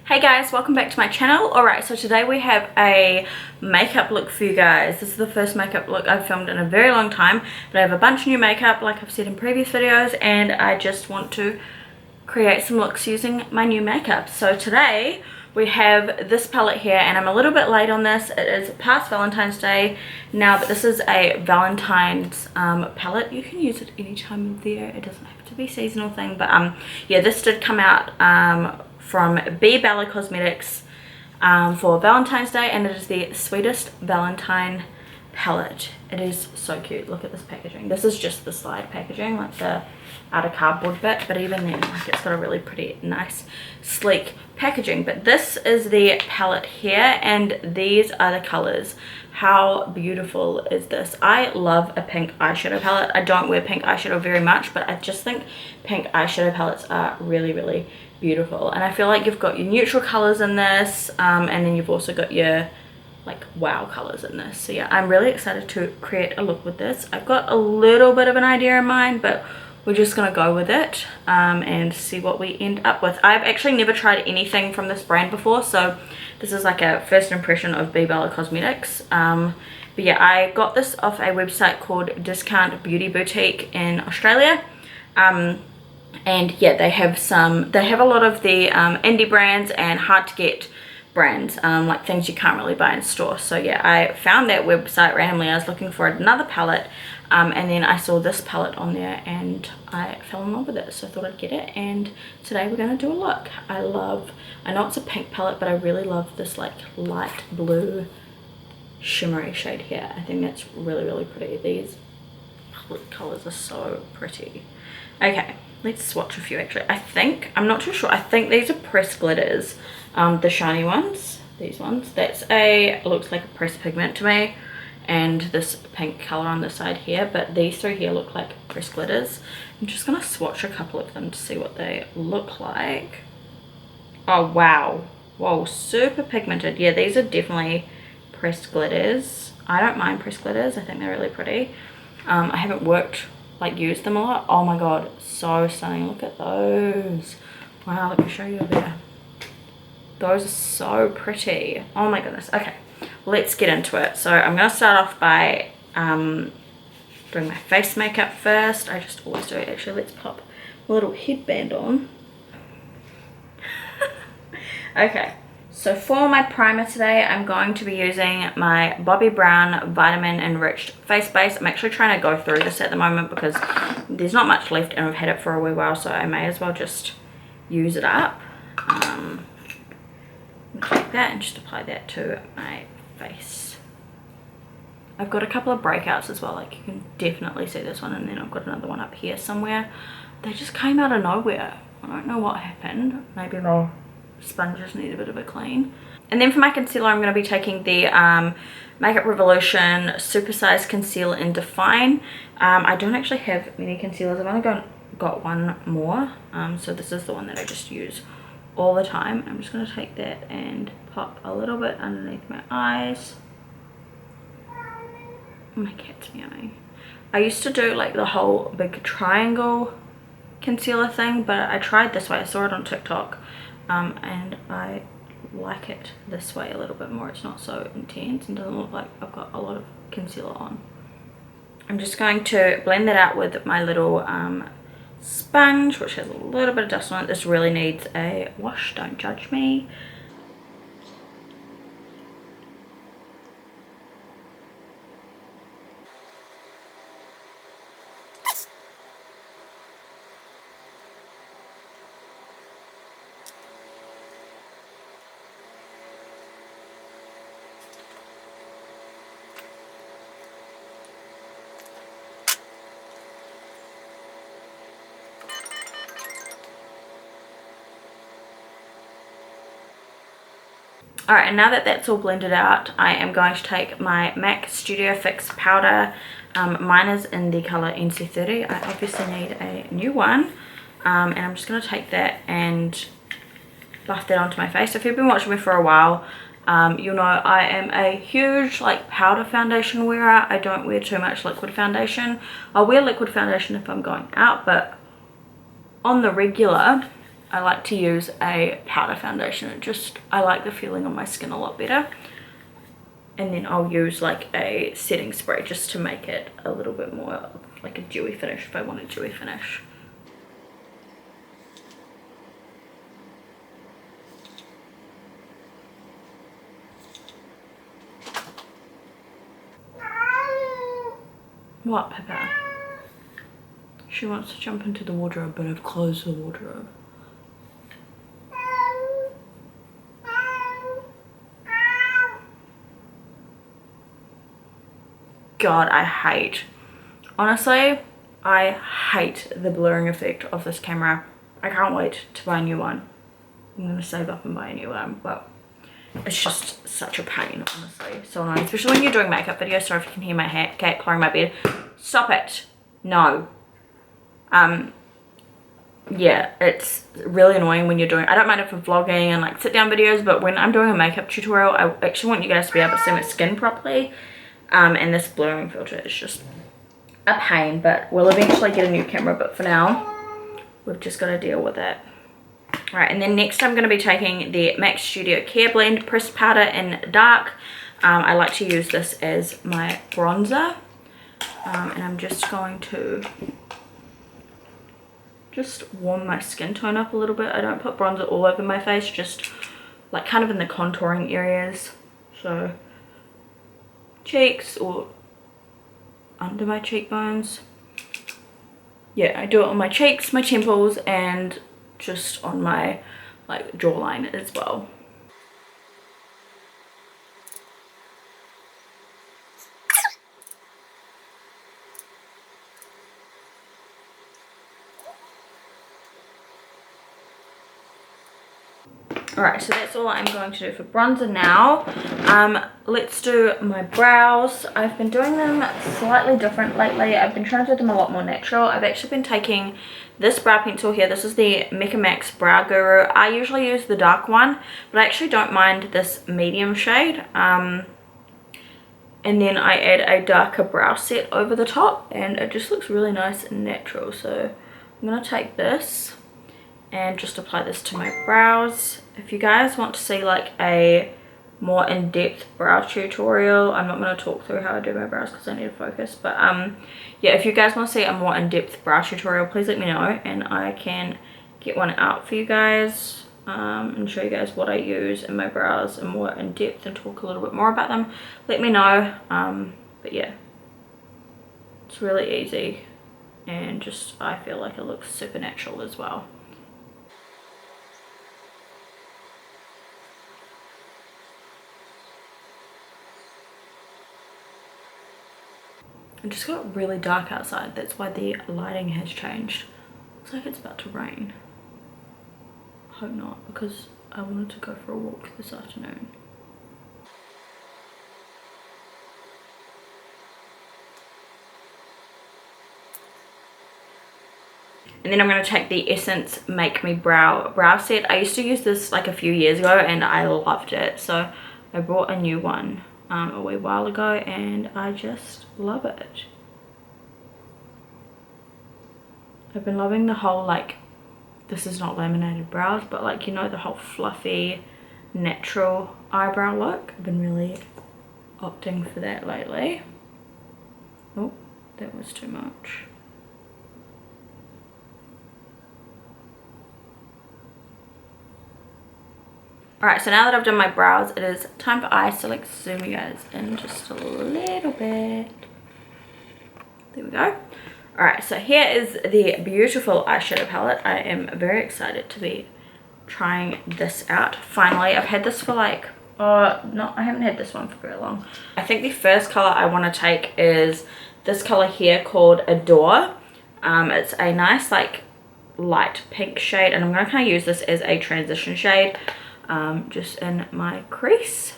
Hey guys, welcome back to my channel. Alright, so today we have a makeup look for you guys. This is the first makeup look I've filmed in a very long time, but I have a bunch of new makeup like I've said in previous videos, and I just want to create some looks using my new makeup. So today we have this palette here, and I'm a little bit late on this. It is past Valentine's Day now, but this is a Valentine's palette. You can use it any time of the year. It doesn't have to be a seasonal thing, but yeah, this did come out from BeBella Cosmetics for Valentine's Day, and it is the Sweetest Valentine palette. It is so cute. Look at this packaging. This is just the slide packaging, like the outer cardboard bit, but even then, like, it's got a really pretty, nice, sleek packaging. But this is the palette here, and these are the colors. How beautiful is this? I love a pink eyeshadow palette. I don't wear pink eyeshadow very much, but I just think pink eyeshadow palettes are really, really beautiful. And I feel like you've got your neutral colors in this, and then you've also got your like wow colors in this. So yeah, I'm really excited to create a look with this. I've got a little bit of an idea in mind, but we're just gonna go with it and see what we end up with. I've actually never tried anything from this brand before, so this is like a first impression of BeBella Cosmetics. But yeah, I got this off a website called Discount Beauty Boutique in Australia. And yeah, they have a lot of the indie brands and hard to get brands, like things you can't really buy in store. So yeah, I found that website randomly. I was looking for another palette, and then I saw this palette on there and I fell in love with it, so I thought I'd get it. And today we're going to do a look. I know it's a pink palette, but I really love this like light blue shimmery shade here. I think that's really, really pretty. These colors are so pretty. Okay, let's swatch a few actually. I'm not too sure. I think these are pressed glitters, the shiny ones, these ones. Looks like a pressed pigment to me, and this pink color on the side here, but these three here look like pressed glitters. I'm just gonna swatch a couple of them to see what they look like. Oh wow, whoa, super pigmented. Yeah, these are definitely pressed glitters. I don't mind pressed glitters. I think they're really pretty. I haven't used them a lot. Oh my god, so stunning. Look at those. Wow, let me show you a bit. Those are so pretty. Oh my goodness. Okay, let's get into it. So I'm going to start off by doing my face makeup first. I just always do it. Actually, let's pop a little headband on. Okay, so for my primer today, I'm going to be using my Bobbi Brown Vitamin Enriched Face Base. I'm actually trying to go through this at the moment because there's not much left and I've had it for a wee while, so I may as well just use it up. Take that and just apply that to my face. I've got a couple of breakouts as well, like you can definitely see this one, and then I've got another one up here somewhere. They just came out of nowhere. I don't know what happened. Maybe the sponges need a bit of a clean. And then for my concealer, I'm going to be taking the Makeup Revolution Supersize Conceal and Define. I don't actually have many concealers. I've only got one more, so this is the one that I just use all the time. I'm just going to take that and pop a little bit underneath my eyes. My cat's meowing. I used to do like the whole big triangle concealer thing, but I tried this way. I saw it on TikTok, and I like it this way a little bit more. It's not so intense and doesn't look like I've got a lot of concealer on. I'm just going to blend that out with my little sponge, which has a little bit of dust on it. This really needs a wash, don't judge me. Alright, and now that that's all blended out, I am going to take my MAC Studio Fix powder. Mine is in the color NC30. I obviously need a new one. And I'm just going to take that and buff that onto my face. If you've been watching me for a while, you'll know I am a huge like powder foundation wearer. I don't wear too much liquid foundation. I'll wear liquid foundation if I'm going out, but on the regular, I like to use a powder foundation. I like the feeling on my skin a lot better. And then I'll use like a setting spray just to make it a little bit more like a dewy finish if I want a dewy finish. What, Peppa? She wants to jump into the wardrobe, but I've closed the wardrobe. God, honestly, I hate the blurring effect of this camera. I can't wait to buy a new one. I'm gonna save up and buy a new one, but it's just such a pain, honestly. So annoying, especially when you're doing makeup videos. Sorry if you can hear my cat clawing my bed. Stop it. No. Yeah, it's really annoying when you're doing, I don't mind it for vlogging and like sit down videos, but when I'm doing a makeup tutorial, I actually want you guys to be able to see my skin properly. And this blurring filter is just a pain, but we'll eventually get a new camera, but for now we've just got to deal with it. All right, and then next I'm going to be taking the MAC Studio Care Blend Pressed Powder in Dark. I like to use this as my bronzer, and I'm just going to warm my skin tone up a little bit. I don't put bronzer all over my face, just like kind of in the contouring areas, so cheeks or under my cheekbones. Yeah, I do it on my cheeks, my temples, and just on my like jawline as well. Alright, so that's all I'm going to do for bronzer now. Let's do my brows. I've been doing them slightly different lately. I've been trying to do them a lot more natural. I've actually been taking this brow pencil here. This is the Mecca Max Brow Guru. I usually use the dark one, but I actually don't mind this medium shade. And then I add a darker brow set over the top, and it just looks really nice and natural. So I'm going to take this and just apply this to my brows. If you guys want to see like a more in-depth brow tutorial, I'm not going to talk through how I do my brows because I need to focus, but yeah, if you guys want to see a more in-depth brow tutorial, please let me know and I can get one out for you guys, and show you guys what I use in my brows and more in depth and talk a little bit more about them. Let me know. But yeah, it's really easy and just I feel like it looks super natural as well. It just got really dark outside. That's why the lighting has changed. Looks like it's about to rain. Hope not, because I wanted to go for a walk this afternoon. And then I'm going to take the Essence Make Me brow set. I used to use this like a few years ago and I loved it. So I bought a new one a wee while ago and I just love it. I've been loving the whole like, this is not laminated brows, but like, you know, the whole fluffy natural eyebrow look. I've been really opting for that lately. Oh, that was too much. Alright, so now that I've done my brows, it is time for eyes. So let's zoom you guys in just a little bit. There we go. Alright, so here is the beautiful eyeshadow palette. I am very excited to be trying this out. Finally, I've had this for like, no, I haven't had this one for very long. I think the first color I want to take is this color here called Adore. It's a nice like light pink shade, and I'm going to kind of use this as a transition shade. Just in my crease.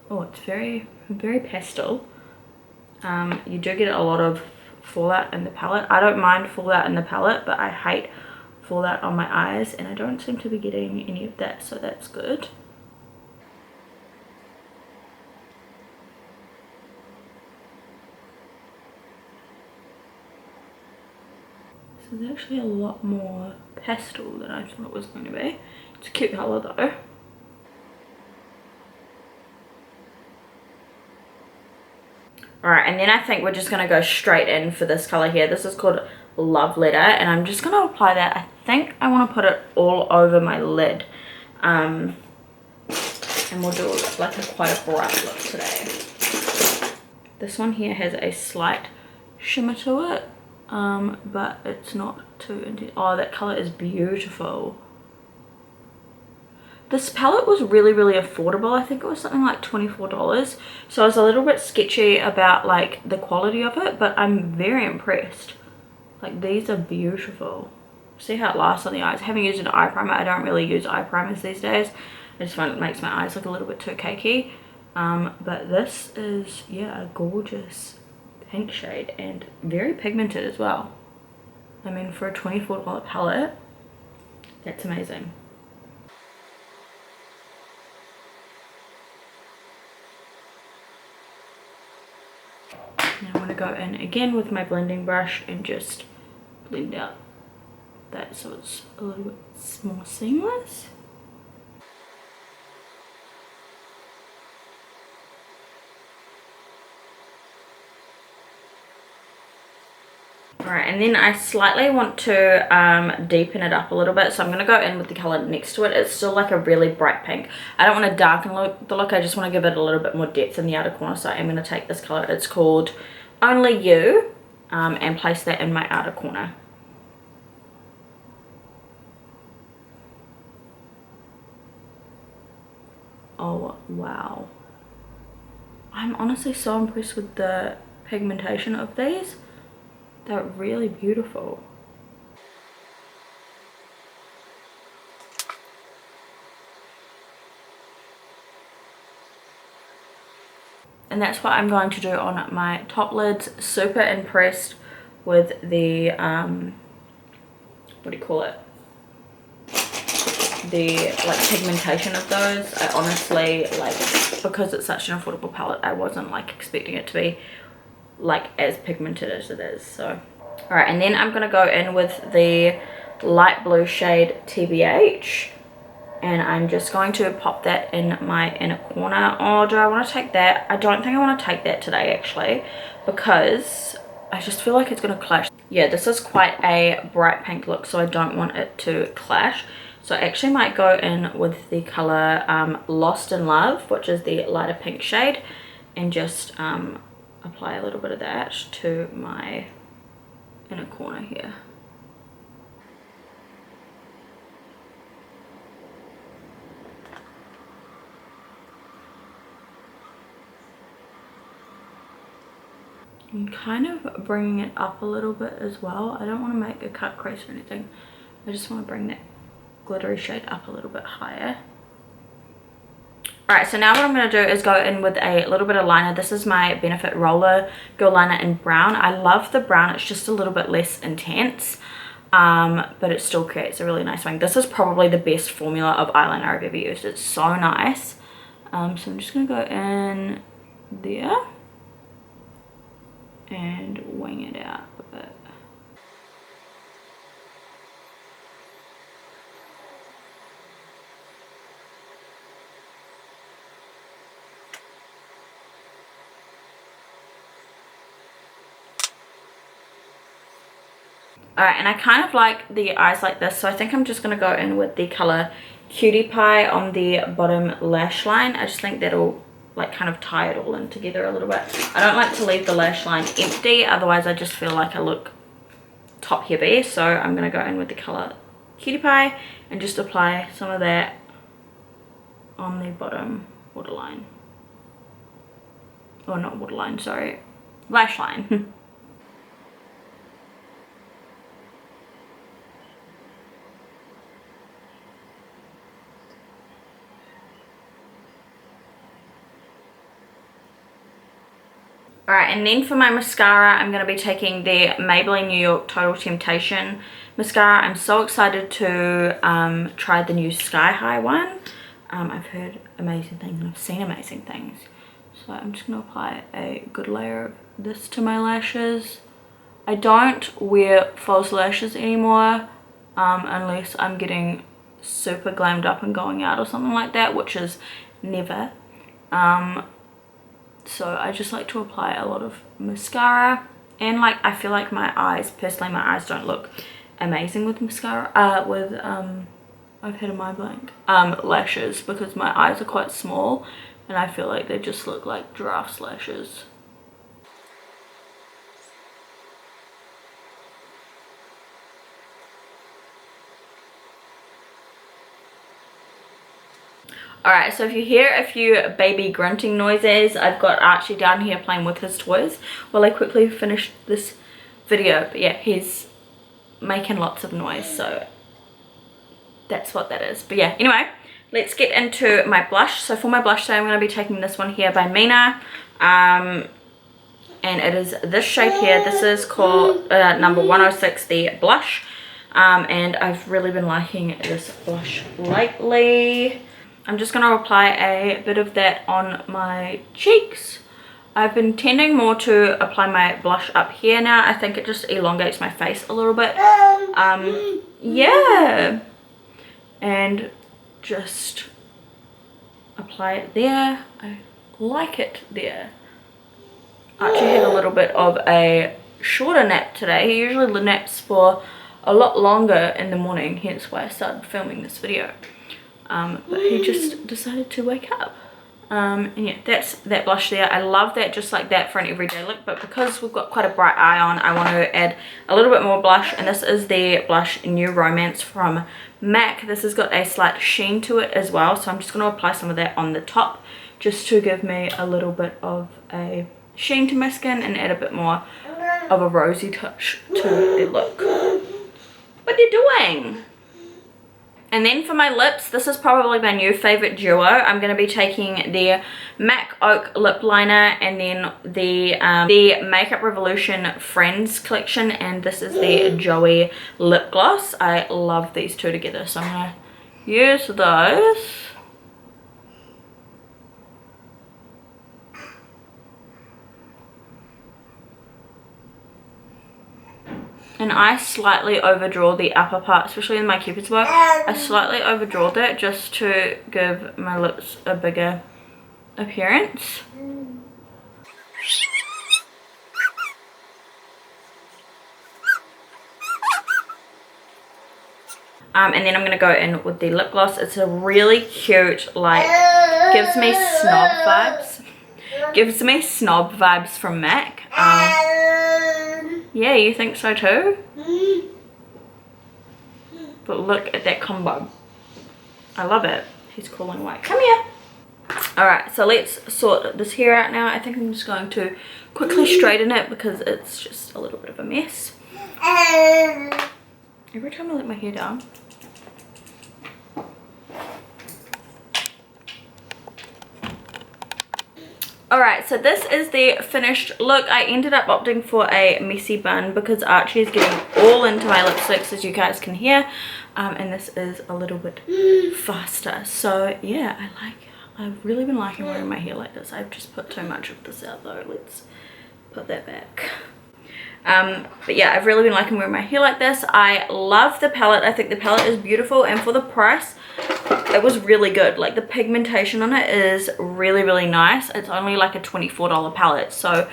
Oh, it's very pastel. You do get a lot of fallout in the palette. I don't mind fallout in the palette, but I hate fallout on my eyes, and I don't seem to be getting any of that, so that's good. This is actually a lot more pastel than I thought it was going to be. It's a cute colour though. Alright, and then I think we're just going to go straight in for this colour here. This is called Love Letter, and I'm just going to apply that. I think I want to put it all over my lid. And we'll do like quite a bright look today. This one here has a slight shimmer to it, but it's not too intense. Oh, that colour is beautiful. This palette was really affordable. I think it was something like $24. So I was a little bit sketchy about like the quality of it, but I'm very impressed. Like, these are beautiful. See how it lasts on the eyes. Having used an eye primer, I don't really use eye primers these days. I just find it makes my eyes look a little bit too cakey. But this is, yeah, a gorgeous pink shade and very pigmented as well. I mean, for a $24 palette, that's amazing. Now I'm going to go in again with my blending brush and just blend out that so it's a little bit more seamless. Alright, and then I slightly want to deepen it up a little bit, so I'm going to go in with the colour next to it. It's still like a really bright pink. I don't want to darken the look, I just want to give it a little bit more depth in the outer corner, so I'm going to take this colour. It's called Only You, and place that in my outer corner. Oh wow, I'm honestly so impressed with the pigmentation of these. They're really beautiful. And that's what I'm going to do on my top lids. Super impressed with the what do you call it, the like pigmentation of those. I honestly, like, because it's such an affordable palette, I wasn't like expecting it to be like as pigmented as it is. So all right, and then I'm going to go in with the light blue shade TBH, and I'm just going to pop that in my inner corner. Oh, do I want to take that? I don't think I want to take that today actually, because I just feel like it's going to clash. Yeah, this is quite a bright pink look, so I don't want it to clash. So I actually might go in with the colour Lost in Love, which is the lighter pink shade, and just apply a little bit of that to my inner corner here. I'm kind of bringing it up a little bit as well. I don't want to make a cut crease or anything. I just want to bring that glittery shade up a little bit higher. Alright, so now what I'm going to do is go in with a little bit of liner. This is my Benefit Roller Girl Liner in brown. I love the brown. It's just a little bit less intense, but it still creates a really nice wing. This is probably the best formula of eyeliner I've ever used. It's so nice. So I'm just going to go in there and wing it out a bit. Alright, and I kind of like the eyes like this, so I think I'm just going to go in with the colour Cutie Pie on the bottom lash line. I just think that'll like kind of tie it all in together a little bit. I don't like to leave the lash line empty, otherwise I just feel like I look top heavy. So I'm going to go in with the colour Cutie Pie and just apply some of that on the bottom waterline. Or not waterline, sorry, lash line. Alright, and then for my mascara, I'm going to be taking the Maybelline New York Total Temptation mascara. I'm so excited to try the new Sky High one. I've heard amazing things and I've seen amazing things. So I'm just going to apply a good layer of this to my lashes. I don't wear false lashes anymore unless I'm getting super glammed up and going out or something like that, which is never. So I just like to apply a lot of mascara, and like I feel like my eyes, personally my eyes don't look amazing with mascara, I've had a mind blank, lashes, because my eyes are quite small and I feel like they just look like giraffe lashes. Alright, so if you hear a few baby grunting noises, I've got Archie down here playing with his toys while I quickly finish this video. But yeah, he's making lots of noise, so that's what that is. But yeah, anyway, let's get into my blush. So for my blush today, I'm going to be taking this one here by Mina. And it is this shade here. This is called number 106, the blush. And I've really been liking this blush lately. I'm just going to apply a bit of that on my cheeks. I've been tending more to apply my blush up here now. I think it just elongates my face a little bit. Yeah. And just apply it there. I like it there. Archie had a little bit of a shorter nap today. He usually naps for a lot longer in the morning, hence why I started filming this video. But he just decided to wake up. And yeah, that's that blush there. I love that just like that for an everyday look, but because we've got quite a bright eye on, I want to add a little bit more blush, and this is the blush New Romance from MAC. This has got a slight sheen to it as well, so I'm just going to apply some of that on the top just to give me a little bit of a sheen to my skin and add a bit more of a rosy touch to the look. What are you doing? And then for my lips, this is probably my new favorite duo. I'm going to be taking the MAC Oak lip liner and then the Makeup Revolution Friends collection, and this is the Joey lip gloss. I love these two together, so I'm going to use those. And I slightly overdraw the upper part, especially in my Cupid's bow. I slightly overdraw that just to give my lips a bigger appearance. And then I'm going to go in with the lip gloss. It's a really cute, like, gives me snob vibes. Gives me snob vibes from MAC. Yeah, you think so too? But look at that combo. I love it. He's cool and white. Come here. Alright, so let's sort this hair out now. I think I'm just going to quickly straighten it because it's just a little bit of a mess. Every time I let my hair down. Alright, so this is the finished look. I ended up opting for a messy bun because Archie is getting all into my lipsticks, as you guys can hear. And this is a little bit faster. So yeah, I've really been liking wearing my hair like this. I've just put too much of this out though. Let's put that back. But yeah, I've really been liking wearing my hair like this. I love the palette. I think the palette is beautiful, and for the price it was really good. Like, the pigmentation on it is really, really nice. It's only like a $24 palette. So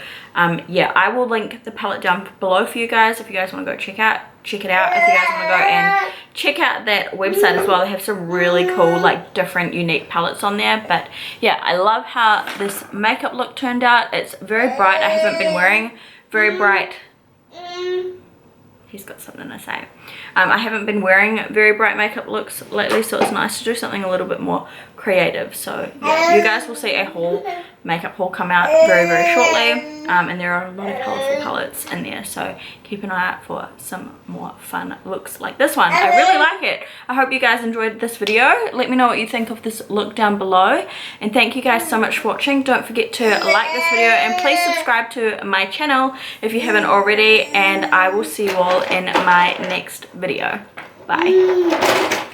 yeah, I will link the palette down below for you guys if you guys want to go check it out. If you guys want to go and check out that website as well, they have some really cool, like, different unique palettes on there. But yeah, I love how this makeup look turned out. It's very bright. I haven't been wearing very bright. He's got something to say. I haven't been wearing very bright makeup looks lately, so it's nice to do something a little bit more creative. So yeah, you guys will see a makeup haul come out very, very shortly. And there are a lot of colourful palettes in there, so keep an eye out for some more fun looks like this one. I really like it. I hope you guys enjoyed this video. Let me know what you think of this look down below, and thank you guys so much for watching. Don't forget to like this video, and please subscribe to my channel if you haven't already, and I will see you all in my next video. Bye.